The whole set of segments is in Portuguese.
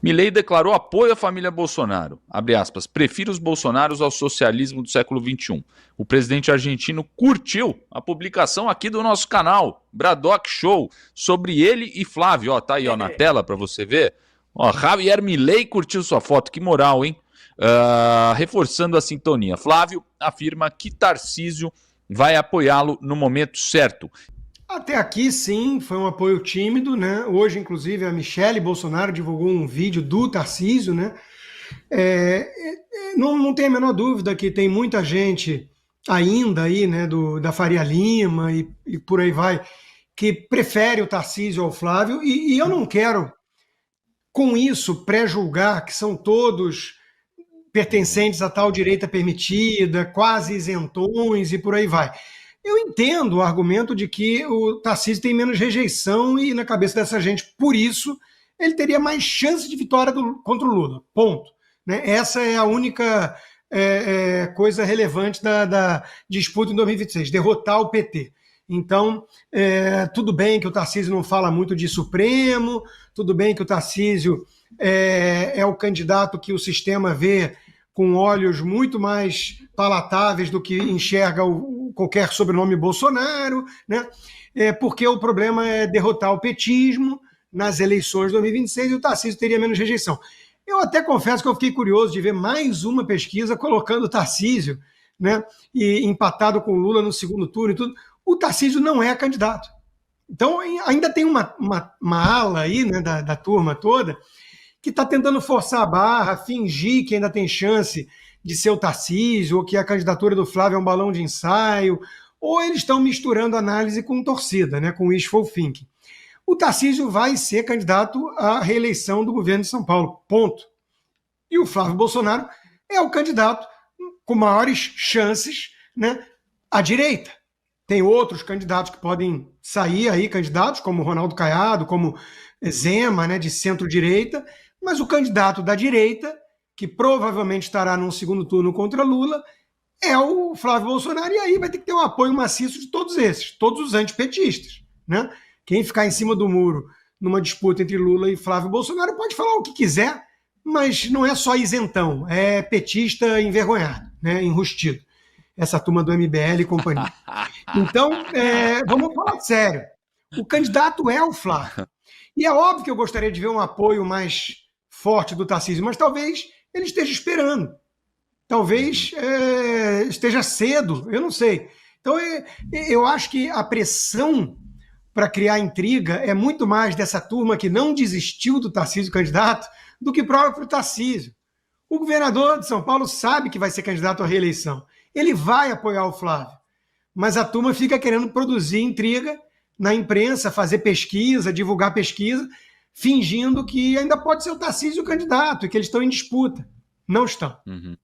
Milei declarou apoio à família Bolsonaro. Abre aspas, prefiro os Bolsonaros ao socialismo do século XXI. O presidente argentino curtiu a publicação aqui do nosso canal, Bradock Show, sobre ele e Flávio. Ó, tá aí ó, na tela para você ver. Ó, Javier Milei curtiu sua foto, que moral, hein? Reforçando a sintonia. Flávio afirma que Tarcísio vai apoiá-lo no momento certo. Até aqui, sim, foi um apoio tímido, né? Hoje, inclusive, a Michele Bolsonaro divulgou um vídeo do Tarcísio, né? Não tem a menor dúvida que tem muita gente ainda aí, né, da Faria Lima e por aí vai, que prefere o Tarcísio ao Flávio, e eu não quero, com isso, pré-julgar que são todos pertencentes à tal direita permitida, quase isentões e por aí vai. Eu entendo o argumento de que o Tarcísio tem menos rejeição e na cabeça dessa gente, por isso, ele teria mais chance de vitória contra o Lula. Ponto. Né? Essa é a única coisa relevante da disputa em 2026, derrotar o PT. Então, tudo bem que o Tarcísio não fala muito de Supremo, tudo bem que o Tarcísio é o candidato que o sistema vê com olhos muito mais palatáveis do que enxerga qualquer sobrenome Bolsonaro, né? Porque o problema é derrotar o petismo nas eleições de 2026 e o Tarcísio teria menos rejeição. Eu até confesso que eu fiquei curioso de ver mais uma pesquisa colocando o Tarcísio, né, e empatado com o Lula no segundo turno e tudo. O Tarcísio não é candidato. Então, ainda tem uma ala aí, né, da turma toda que está tentando forçar a barra, fingir que ainda tem chance de ser o Tarcísio, ou que a candidatura do Flávio é um balão de ensaio, ou eles estão misturando análise com torcida, né, com wishful thinking. O Tarcísio vai ser candidato à reeleição do governo de São Paulo, ponto. E o Flávio Bolsonaro é o candidato com maiores chances, né, à direita. Tem outros candidatos que podem sair aí, candidatos como Ronaldo Caiado, como Zema, né, de centro-direita, mas o candidato da direita, que provavelmente estará num segundo turno contra Lula, é o Flávio Bolsonaro, e aí vai ter que ter um apoio maciço de todos esses, todos os antipetistas. Né? Quem ficar em cima do muro numa disputa entre Lula e Flávio Bolsonaro pode falar o que quiser, mas não é só isentão, é petista envergonhado, né, enrustido. Essa turma do MBL e companhia. Então, vamos falar sério. O candidato é o Flávio. E é óbvio que eu gostaria de ver um apoio mais forte do Tarcísio, mas talvez ele esteja esperando. Talvez esteja cedo, eu não sei. Então, eu acho que a pressão para criar intriga é muito mais dessa turma que não desistiu do Tarcísio candidato do que próprio Tarcísio. O governador de São Paulo sabe que vai ser candidato à reeleição. Ele vai apoiar o Flávio. Mas a turma fica querendo produzir intriga na imprensa, fazer pesquisa, divulgar pesquisa, fingindo que ainda pode ser o Tarcísio o candidato e que eles estão em disputa. Não estão. Uhum.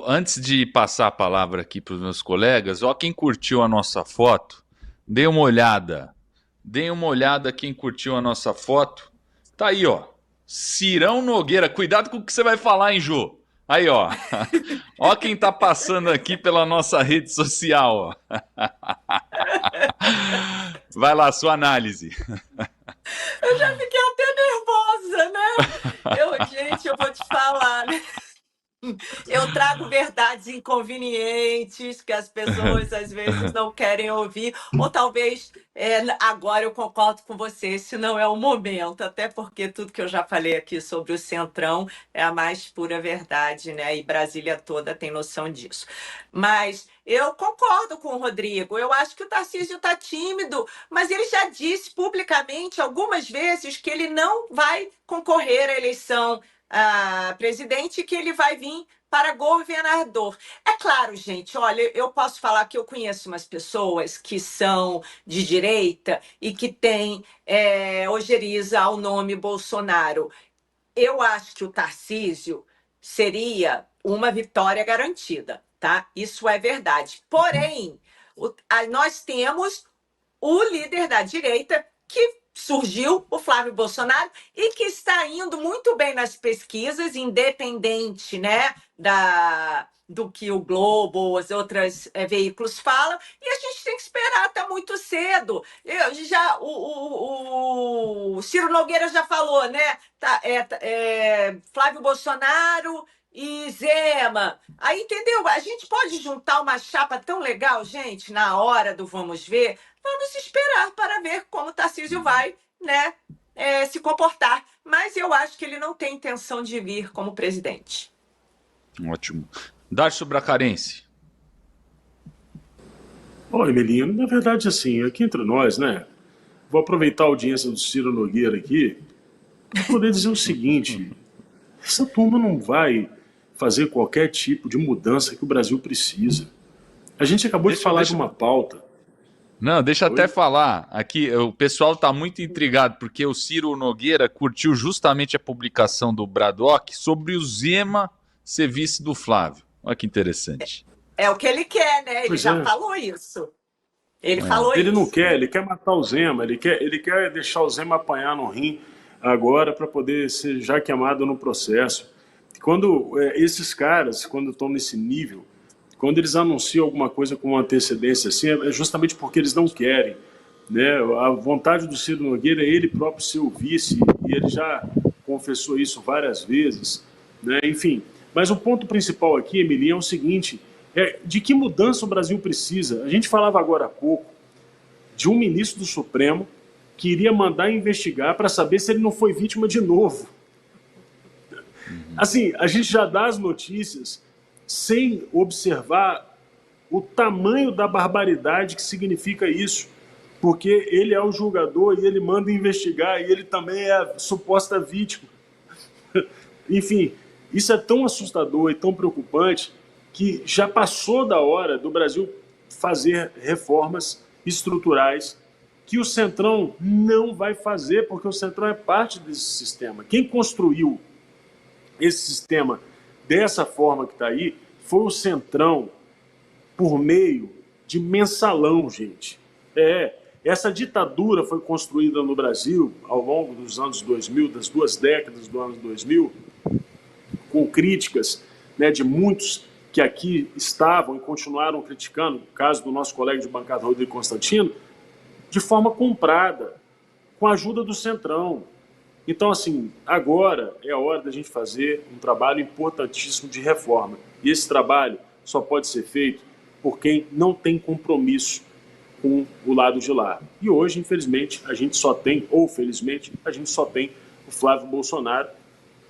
Antes de passar a palavra aqui para os meus colegas, quem curtiu a nossa foto, dê uma olhada. Deem uma olhada quem curtiu a nossa foto. Tá aí, ó. Cirão Nogueira. Cuidado com o que você vai falar, hein, Jô? Aí, ó. Ó quem tá passando aqui pela nossa rede social, ó. Vai lá, sua análise. Eu já fiquei até nervosa, né? Gente, eu vou te falar, né? Eu trago verdades inconvenientes que as pessoas às vezes não querem ouvir, ou talvez agora eu concordo com você, esse não é o momento, até porque tudo que eu já falei aqui sobre o Centrão é a mais pura verdade, né? E Brasília toda tem noção disso. Mas eu concordo com o Rodrigo, eu acho que o Tarcísio está tímido, mas ele já disse publicamente algumas vezes que ele não vai concorrer à eleição presidente, que ele vai vir para governador. É claro, gente, olha, eu posso falar que eu conheço umas pessoas que são de direita e que têm ojeriza ao nome Bolsonaro. Eu acho que o Tarcísio seria uma vitória garantida, tá? Isso é verdade. Porém, nós temos o líder da direita que surgiu o Flávio Bolsonaro e que está indo muito bem nas pesquisas, independente, né, do que o Globo, os outros veículos falam, e a gente tem que esperar, está muito cedo. O Ciro Nogueira já falou, né? Flávio Bolsonaro e Zema. Aí, entendeu? A gente pode juntar uma chapa tão legal, gente, na hora do vamos ver. Vamos esperar para ver como o Tarcísio vai, né, se comportar. Mas eu acho que ele não tem intenção de vir como presidente. Ótimo. Darcio Bracarense. Oi, Emelinho, na verdade, assim, aqui entre nós, né? Vou aproveitar a audiência do Ciro Nogueira aqui para poder dizer o seguinte: essa turma não vai fazer qualquer tipo de mudança que o Brasil precisa. A gente acabou de falar de uma pauta. Não, deixa até falar. Aqui o pessoal está muito intrigado, porque o Ciro Nogueira curtiu justamente a publicação do Braddock sobre o Zema ser vice do Flávio. Olha que interessante. É o que ele quer, né? Ele já falou isso. Ele falou Ele isso. não quer, ele quer matar o Zema, ele quer deixar o Zema apanhar no rim agora para poder ser já queimado no processo. Quando esses caras, quando estão nesse nível, quando eles anunciam alguma coisa com antecedência assim, é justamente porque eles não querem, né? A vontade do Ciro Nogueira é ele próprio ser o vice, e ele já confessou isso várias vezes, né? Enfim, mas o ponto principal aqui, Emilinha, é o seguinte: de que mudança o Brasil precisa? A gente falava agora há pouco de um ministro do Supremo que iria mandar investigar para saber se ele não foi vítima de novo. Assim, a gente já dá as notícias sem observar o tamanho da barbaridade que significa isso, porque ele é o julgador e ele manda investigar e ele também é a suposta vítima. Enfim, isso é tão assustador e tão preocupante que já passou da hora do Brasil fazer reformas estruturais que o Centrão não vai fazer, porque o Centrão é parte desse sistema. Quem construiu esse sistema dessa forma que está aí foi o Centrão, por meio de mensalão, gente. Essa ditadura foi construída no Brasil ao longo dos anos 2000, das 2 décadas do ano 2000, com críticas, né, de muitos que aqui estavam e continuaram criticando, no caso do nosso colega de bancada Rodrigo Constantino, de forma comprada, com a ajuda do Centrão. Então, assim, agora é a hora da gente fazer um trabalho importantíssimo de reforma. E esse trabalho só pode ser feito por quem não tem compromisso com o lado de lá. E hoje, infelizmente, a gente só tem, ou felizmente, a gente só tem o Flávio Bolsonaro,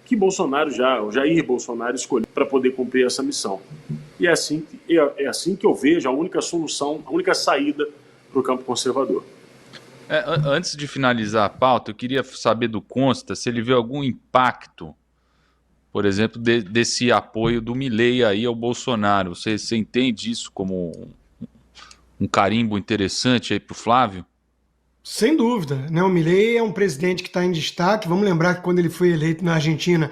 que o Jair Bolsonaro escolheu para poder cumprir essa missão. E é assim que eu vejo a única solução, a única saída para o campo conservador. Antes de finalizar a pauta, eu queria saber do Consta se ele vê algum impacto, por exemplo, desse apoio do Milei aí ao Bolsonaro. Você entende isso como um carimbo interessante aí para o Flávio? Sem dúvida, né? O Milei é um presidente que está em destaque. Vamos lembrar que quando ele foi eleito na Argentina,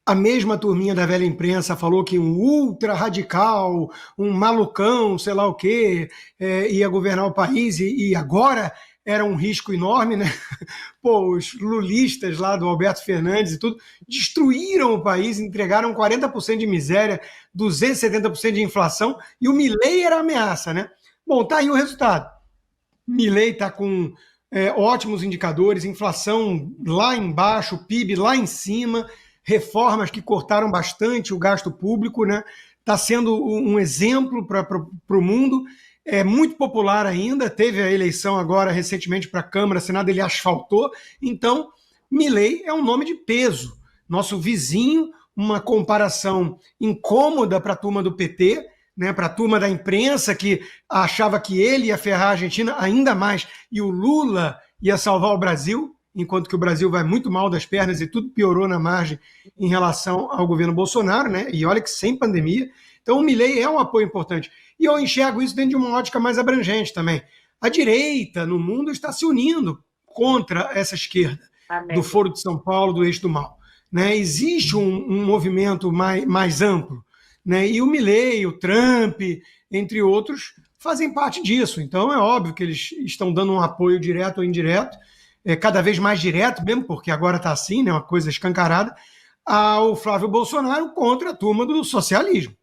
a mesma turminha da velha imprensa falou que um ultra radical, um malucão, sei lá o quê, ia governar o país, e agora era um risco enorme, né? Pô, os lulistas lá do Alberto Fernandes e tudo destruíram o país, entregaram 40% de miséria, 270% de inflação, e o Milei era a ameaça, né? Bom, tá aí o resultado. Milei está com ótimos indicadores, inflação lá embaixo, PIB lá em cima, reformas que cortaram bastante o gasto público, né? Está sendo um exemplo para o mundo. É muito popular ainda, teve a eleição agora recentemente para a Câmara, Senado, ele asfaltou. Então, Milei é um nome de peso. Nosso vizinho, uma comparação incômoda para a turma do PT, né, para a turma da imprensa que achava que ele ia ferrar a Argentina ainda mais e o Lula ia salvar o Brasil, enquanto que o Brasil vai muito mal das pernas e tudo piorou na margem em relação ao governo Bolsonaro, né? E olha que sem pandemia. Então o Milei é um apoio importante. E eu enxergo isso dentro de uma ótica mais abrangente também. A direita no mundo está se unindo contra essa esquerda. Amém. Do Foro de São Paulo, do Eixo do Mal. Né? Existe um movimento mais amplo. Né? E o Milei, o Trump, entre outros, fazem parte disso. Então é óbvio que eles estão dando um apoio direto ou indireto. cada vez mais direto, mesmo porque agora está assim, né, uma coisa escancarada, ao Flávio Bolsonaro contra a turma do socialismo.